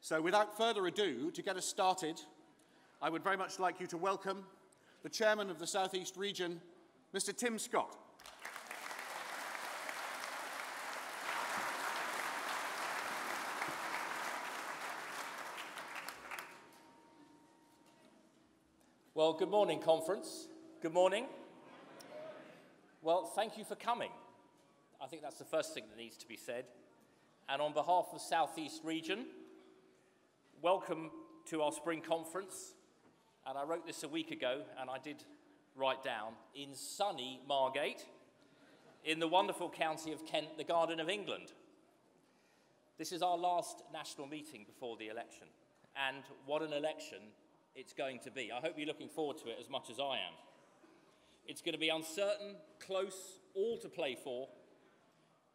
So without further ado, to get us started, I would very much like you to welcome the Chairman of the South East Region, Mr. Tim Scott. Well, good morning, conference. Good morning. Well, thank you for coming. I think that's the first thing that needs to be said. And on behalf of the South East Region, welcome to our spring conference. And I wrote this a week ago, and I did write down, in sunny Margate, in the wonderful county of Kent, the Garden of England. This is our last national meeting before the election. And what an election it's going to be. I hope you're looking forward to it as much as I am. It's going to be uncertain, close, all to play for,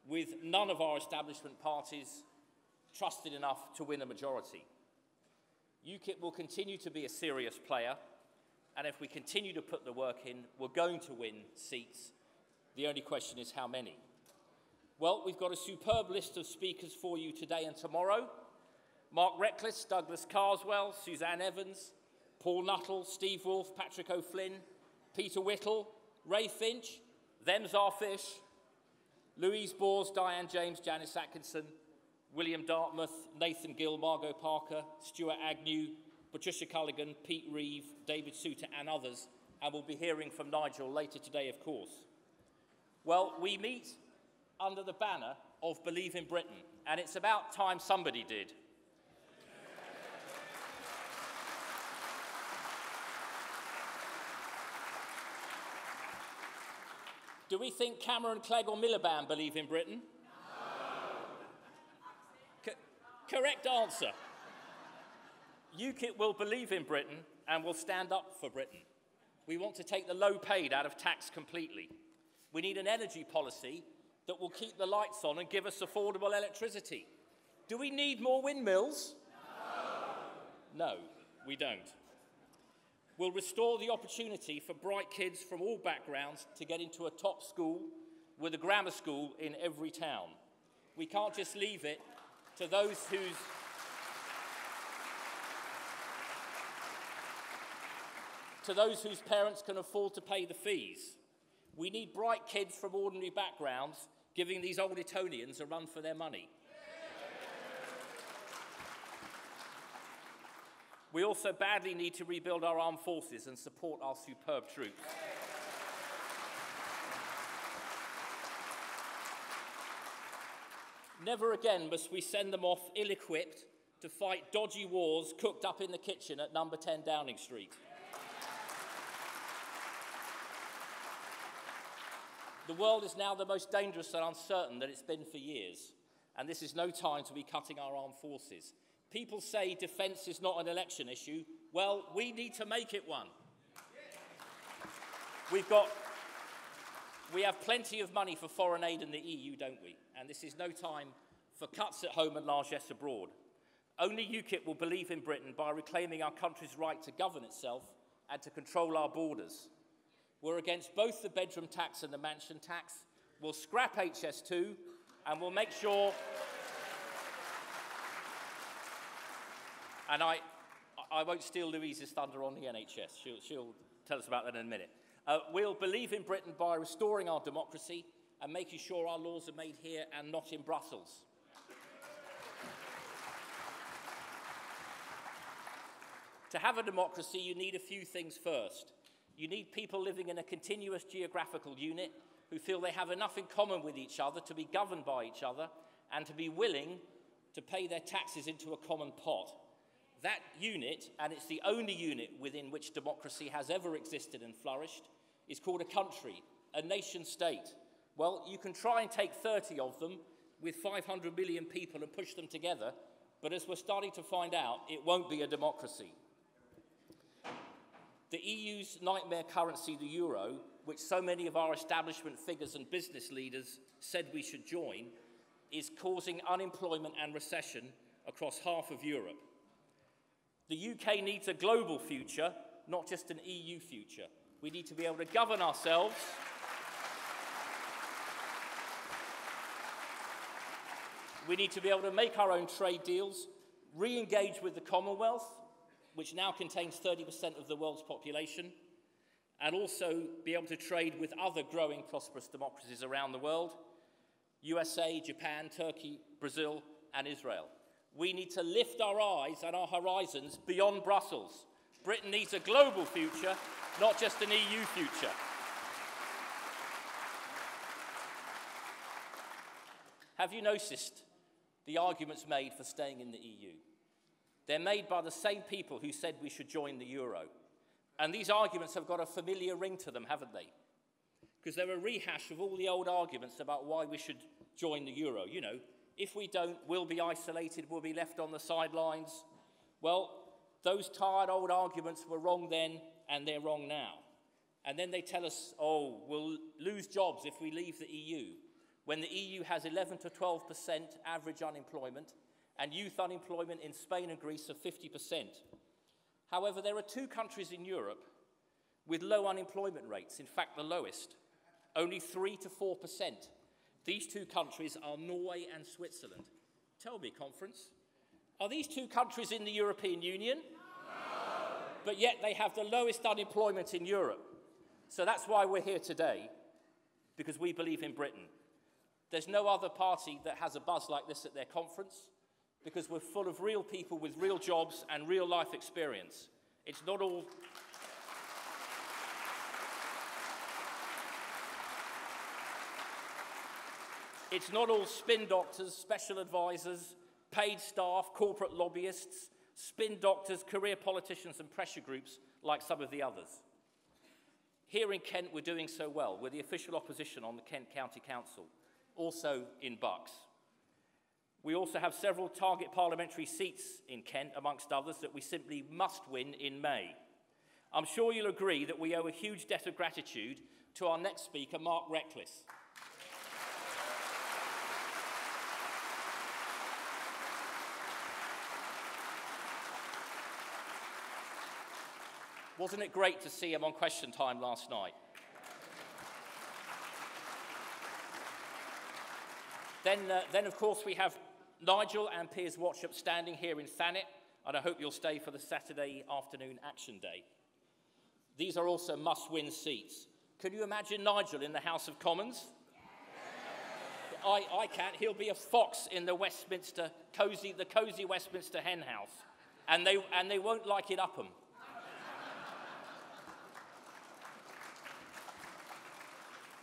with none of our establishment parties trusted enough to win a majority. UKIP will continue to be a serious player, and if we continue to put the work in, we're going to win seats. The only question is how many. Well, we've got a superb list of speakers for you today and tomorrow. Mark Reckless, Douglas Carswell, Suzanne Evans, Paul Nuttall, Steve Wolfe, Patrick O'Flynn, Peter Whittle, Ray Finch, Them's Our Fish, Louise Bors, Diane James, Janice Atkinson, William Dartmouth, Nathan Gill, Margot Parker, Stuart Agnew, Patricia Culligan, Pete Reeve, David Souter and others, and we'll be hearing from Nigel later today, of course. Well, we meet under the banner of Believe in Britain, and it's about time somebody did. Do we think Cameron, Clegg or Miliband believe in Britain? No. Correct answer. UKIP will believe in Britain and will stand up for Britain. We want to take the low paid out of tax completely. We need an energy policy that will keep the lights on and give us affordable electricity. Do we need more windmills? No. No, we don't. We'll restore the opportunity for bright kids from all backgrounds to get into a top school with a grammar school in every town. We can't just leave it to those whose parents can afford to pay the fees. We need bright kids from ordinary backgrounds giving these old Etonians a run for their money. We also badly need to rebuild our armed forces and support our superb troops. Never again must we send them off ill-equipped to fight dodgy wars cooked up in the kitchen at number 10 Downing Street. The world is now the most dangerous and uncertain that it's been for years, and this is no time to be cutting our armed forces. People say defence is not an election issue. Well, we need to make it one. We have plenty of money for foreign aid in the EU, don't we? And this is no time for cuts at home and largesse abroad. Only UKIP will believe in Britain by reclaiming our country's right to govern itself and to control our borders. We're against both the bedroom tax and the mansion tax. We'll scrap HS2 and we'll make sure... And I won't steal Louise's thunder on the NHS. She'll tell us about that in a minute. We'll believe in Britain by restoring our democracy and making sure our laws are made here and not in Brussels. To have a democracy, you need a few things first. You need people living in a continuous geographical unit who feel they have enough in common with each other to be governed by each other and to be willing to pay their taxes into a common pot. That unit, and it's the only unit within which democracy has ever existed and flourished, is called a country, a nation state. Well, you can try and take 30 of them with 500 million people and push them together, but as we're starting to find out, it won't be a democracy. The EU's nightmare currency, the euro, which so many of our establishment figures and business leaders said we should join, is causing unemployment and recession across half of Europe. The UK needs a global future, not just an EU future. We need to be able to govern ourselves. We need to be able to make our own trade deals, re-engage with the Commonwealth, which now contains 30% of the world's population, and also be able to trade with other growing prosperous democracies around the world, USA, Japan, Turkey, Brazil, and Israel. We need to lift our eyes and our horizons beyond Brussels. Britain needs a global future, not just an EU future. Have you noticed the arguments made for staying in the EU? They're made by the same people who said we should join the euro. And these arguments have got a familiar ring to them, haven't they? Because they're a rehash of all the old arguments about why we should join the euro. You know, if we don't, we'll be isolated, we'll be left on the sidelines. Well, those tired old arguments were wrong then, and they're wrong now. And then they tell us, oh, we'll lose jobs if we leave the EU, when the EU has 11 to 12% average unemployment, and youth unemployment in Spain and Greece of 50%. However, there are two countries in Europe with low unemployment rates, in fact the lowest, only 3 to 4%. These two countries are Norway and Switzerland. Tell me, conference, are these two countries in the European Union? No. But yet they have the lowest unemployment in Europe. So that's why we're here today, because we believe in Britain. There's no other party that has a buzz like this at their conference, because we're full of real people with real jobs and real life experience. It's not all... It's not all spin doctors, special advisors, paid staff, corporate lobbyists, spin doctors, career politicians and pressure groups like some of the others. Here in Kent, we're doing so well. We're the official opposition on the Kent County Council, also in Bucks. We also have several target parliamentary seats in Kent, amongst others, that we simply must win in May. I'm sure you'll agree that we owe a huge debt of gratitude to our next speaker, Mark Reckless. Wasn't it great to see him on Question Time last night? Then, of course, we have Nigel and Piers Watchop standing here in Thanet, and I hope you'll stay for the Saturday afternoon Action Day. These are also must-win seats. Can you imagine Nigel in the House of Commons? I can't. He'll be a fox in the Westminster, the cosy Westminster hen house, and they won't like it Upham.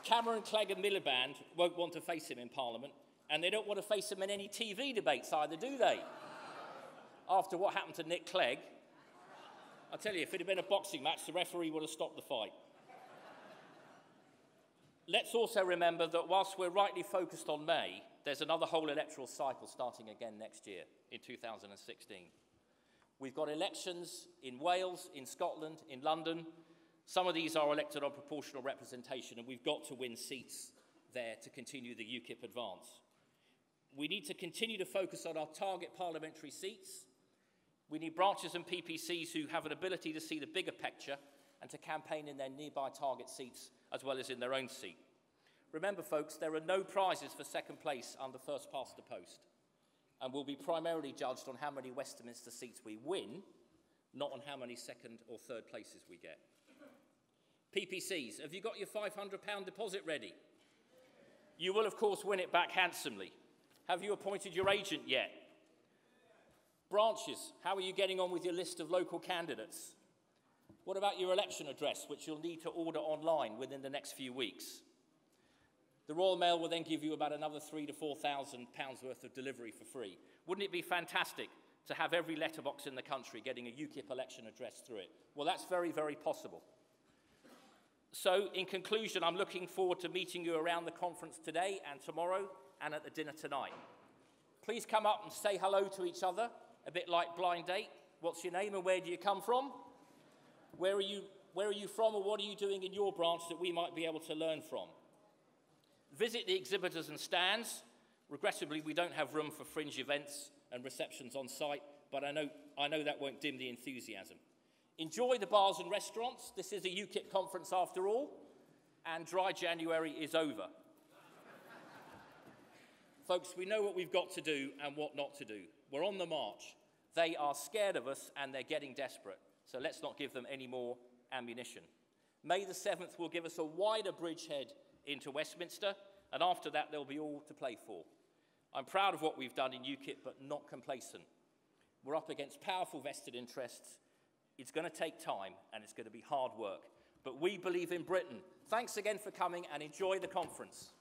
Cameron, Clegg and Miliband won't want to face him in Parliament, and they don't want to face him in any TV debates either, do they? After what happened to Nick Clegg, I tell you, if it had been a boxing match, the referee would have stopped the fight. Let's also remember that whilst we're rightly focused on May, there's another whole electoral cycle starting again next year, in 2016. We've got elections in Wales, in Scotland, in London. Some of these are elected on proportional representation, and we've got to win seats there to continue the UKIP advance. We need to continue to focus on our target parliamentary seats. We need branches and PPCs who have an ability to see the bigger picture and to campaign in their nearby target seats as well as in their own seat. Remember, folks, there are no prizes for second place under first past the post, and we'll be primarily judged on how many Westminster seats we win, not on how many second or third places we get. PPCs, have you got your £500 deposit ready? You will, of course, win it back handsomely. Have you appointed your agent yet? Branches, how are you getting on with your list of local candidates? What about your election address, which you'll need to order online within the next few weeks? The Royal Mail will then give you about another £3,000 to £4,000 worth of delivery for free. Wouldn't it be fantastic to have every letterbox in the country getting a UKIP election address through it? Well, that's very, very possible. So, in conclusion, I'm looking forward to meeting you around the conference today and tomorrow and at the dinner tonight. Please come up and say hello to each other, a bit like blind date. What's your name and where do you come from? Where are you from, or what are you doing in your branch that we might be able to learn from? Visit the exhibitors and stands. Regrettably, we don't have room for fringe events and receptions on site, but I know that won't dim the enthusiasm. Enjoy the bars and restaurants. This is a UKIP conference after all, and dry January is over. Folks, we know what we've got to do and what not to do. We're on the march. They are scared of us and they're getting desperate. So let's not give them any more ammunition. May the 7th will give us a wider bridgehead into Westminster, and after that there'll be all to play for. I'm proud of what we've done in UKIP, but not complacent. We're up against powerful vested interests. It's going to take time and it's going to be hard work. But we believe in Britain. Thanks again for coming and enjoy the conference.